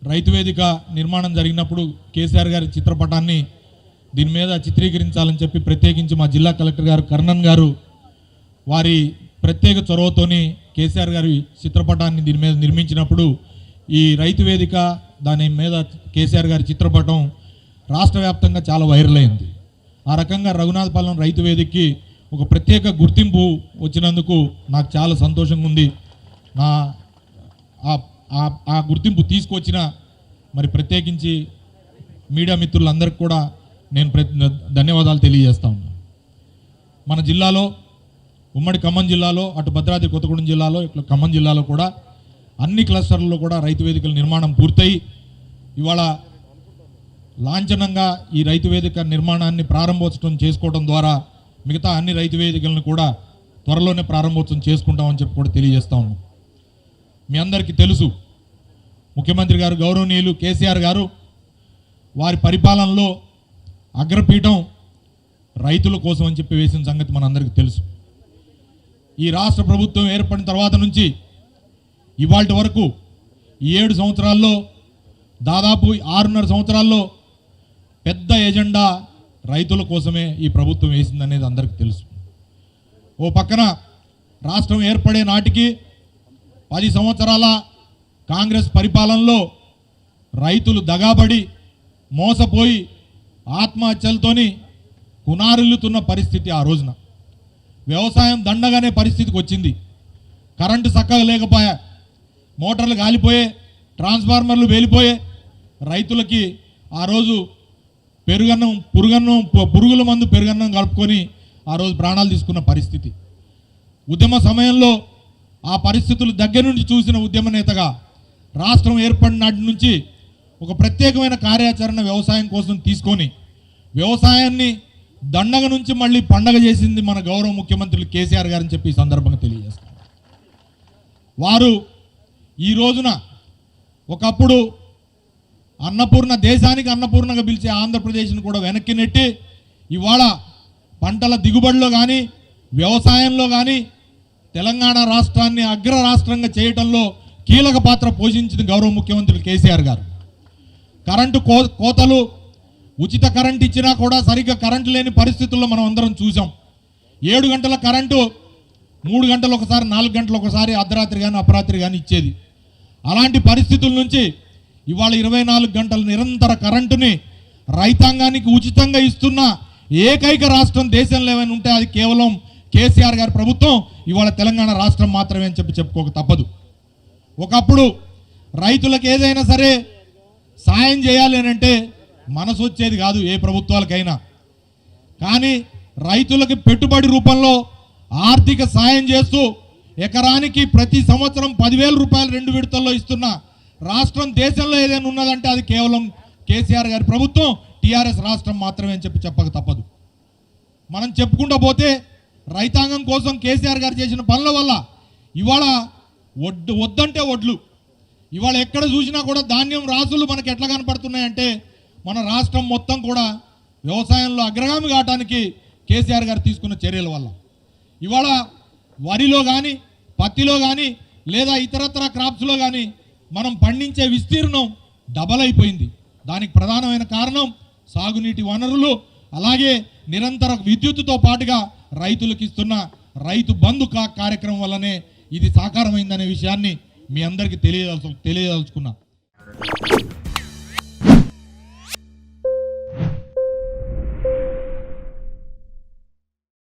రైతు వేదిక నిర్మాణం జరిగినప్పుడు కేసీఆర్ గారి చిత్రపటాన్ని దీని మీద చిత్రీకరించాలని చెప్పి ప్రత్యేకించి మా జిల్లా కలెక్టర్ గారు కర్ణన్ గారు వారి ప్రత్యేక చొరవతోని కేసీఆర్ గారి చిత్రపటాన్ని దీని మీద నిర్మించినప్పుడు ఈ రైతు వేదిక దాని మీద కేసీఆర్ గారి చిత్రపటం రాష్ట్ర వ్యాప్తంగా చాలా వైరల్ అయింది. ఆ రకంగా రఘునాథపాలెం రైతు వేదికకి ఒక ప్రత్యేక గుర్తింపు వచ్చినందుకు నాకు చాలా సంతోషంగా ఉంది. నా ఆ గుర్తింపు తీసుకొచ్చిన మరి ప్రత్యేకించి మీడియా మిత్రులందరికీ కూడా నేను ధన్యవాదాలు తెలియజేస్తా ఉన్నాను. మన జిల్లాలో ఉమ్మడి ఖమ్మం జిల్లాలో అటు భద్రాద్రి కొత్తగూడెం జిల్లాలో ఇట్లా ఖమ్మం జిల్లాలో కూడా అన్ని క్లస్టర్లలో కూడా రైతు వేదికల నిర్మాణం పూర్తయి ఇవాళ లాంఛనంగా ఈ రైతు వేదిక నిర్మాణాన్ని ప్రారంభోత్సవం చేసుకోవడం ద్వారా మిగతా అన్ని రైతు వేదికలను కూడా త్వరలోనే ప్రారంభోత్సవం చేసుకుంటామని చెప్పి కూడా తెలియజేస్తా ఉన్నాం. మీ అందరికీ తెలుసు, ముఖ్యమంత్రి గారు గౌరవనీయులు కేసీఆర్ గారు వారి పరిపాలనలో అగ్రపీఠం రైతుల కోసం అని చెప్పి వేసిన సంగతి మనందరికీ తెలుసు. ఈ రాష్ట్ర ప్రభుత్వం ఏర్పడిన తర్వాత నుంచి ఇవాళ వరకు ఈ 7 సంవత్సరాల్లో దాదాపు 6.5 సంవత్సరాల్లో పెద్ద ఎజెండా రైతుల కోసమే ఈ ప్రభుత్వం వేసిందనేది అందరికీ తెలుసు. ఓ పక్కన రాష్ట్రం ఏర్పడే నాటికి 10 సంవత్సరాల కాంగ్రెస్ పరిపాలనలో రైతులు దగాబడి మోసపోయి ఆత్మహత్యలతోని కునారిల్లుతున్న పరిస్థితి. ఆ రోజున వ్యవసాయం దండగానే పరిస్థితికి వచ్చింది. కరెంటు చక్కగా లేకపోయా, మోటార్లు కాలిపోయే, ట్రాన్స్ఫార్మర్లు వేలిపోయే, రైతులకి ఆ రోజు పురుగుల మందు పెరుగన్నం కలుపుకొని ఆ రోజు ప్రాణాలు తీసుకున్న పరిస్థితి. ఉద్యమ సమయంలో ఆ పరిస్థితులు దగ్గర నుంచి చూసిన ఉద్యమ నేతగా రాష్ట్రం ఏర్పడిన నాటి నుంచి ఒక ప్రత్యేకమైన కార్యాచరణ వ్యవసాయం కోసం తీసుకొని వ్యవసాయాన్ని దండగ నుంచి మళ్ళీ పండగ చేసింది మన గౌరవ ముఖ్యమంత్రులు కేసీఆర్ గారని చెప్పి ఈ సందర్భంగా తెలియజేస్తారు. వారు ఈ రోజున ఒకప్పుడు అన్నపూర్ణ, దేశానికి అన్నపూర్ణగా పిలిచే ఆంధ్రప్రదేశ్ను కూడా వెనక్కి నెట్టి ఇవాళ పంటల దిగుబడిలో కానీ వ్యవసాయంలో కానీ తెలంగాణ రాష్ట్రాన్ని అగ్ర రాష్ట్రంగా చేయటంలో కీలక పాత్ర పోషించిన గౌరవ ముఖ్యమంత్రులు కేసీఆర్ గారు. కరెంటు కోతలు, ఉచిత కరెంటు ఇచ్చినా కూడా సరిగ్గా కరెంటు లేని పరిస్థితుల్లో మనం అందరం చూసాం. 7 గంటల కరెంటు 3 గంటలు ఒకసారి, 4 గంటలు ఒకసారి, అర్ధరాత్రి కానీ అపరాత్రి కానీ ఇచ్చేది. అలాంటి పరిస్థితుల నుంచి ఇవాళ 24 గంటల నిరంతర కరెంటుని రైతాంగానికి ఉచితంగా ఇస్తున్న ఏకైక రాష్ట్రం దేశంలో ఏమైనా ఉంటే అది కేవలం కేసీఆర్ గారి ప్రభుత్వం, ఇవాళ తెలంగాణ రాష్ట్రం మాత్రమే అని చెప్పుకోక తప్పదు. ఒకప్పుడు రైతులకు ఏదైనా సరే సాయం చేయాలి అని అంటే మనసు వచ్చేది కాదు ఏ ప్రభుత్వాలకైనా. కానీ రైతులకు పెట్టుబడి రూపంలో ఆర్థిక సాయం చేస్తూ ఎకరానికి ప్రతి సంవత్సరం 10,000 రూపాయలు 2 విడతల్లో ఇస్తున్న రాష్ట్రం దేశంలో ఏదైనా ఉన్నదంటే అది కేవలం కేసీఆర్ గారి ప్రభుత్వం, టీఆర్ఎస్ రాష్ట్రం మాత్రమే అని చెప్పక తప్పదు. మనం చెప్పుకుంటూ పోతే రైతాంగం కోసం కేసీఆర్ గారు చేసిన పనుల వల్ల ఇవాళ వద్దంటే వడ్లు, ఇవాళ ఎక్కడ చూసినా కూడా ధాన్యం రాసులు మనకు ఎట్లా కనపడుతున్నాయంటే మన రాష్ట్రం మొత్తం కూడా వ్యవసాయంలో అగ్రగామి కావడానికి కేసీఆర్ గారు తీసుకున్న చర్యల వల్ల ఇవాళ వరిలో కానీ, పత్తిలో కానీ, లేదా ఇతరత్ర క్రాప్స్లో కానీ మనం పండించే విస్తీర్ణం డబల్ అయిపోయింది. దానికి ప్రధానమైన కారణం సాగునీటి వనరులు, అలాగే నిరంతర విద్యుత్తుతో పాటుగా రైతులకు ఇస్తున్న రైతు బంధు కార్యక్రమం వల్లనే ఇది సాకారమైందనే విషయాన్ని మీ అందరికీ తెలియదలుచుకున్నా.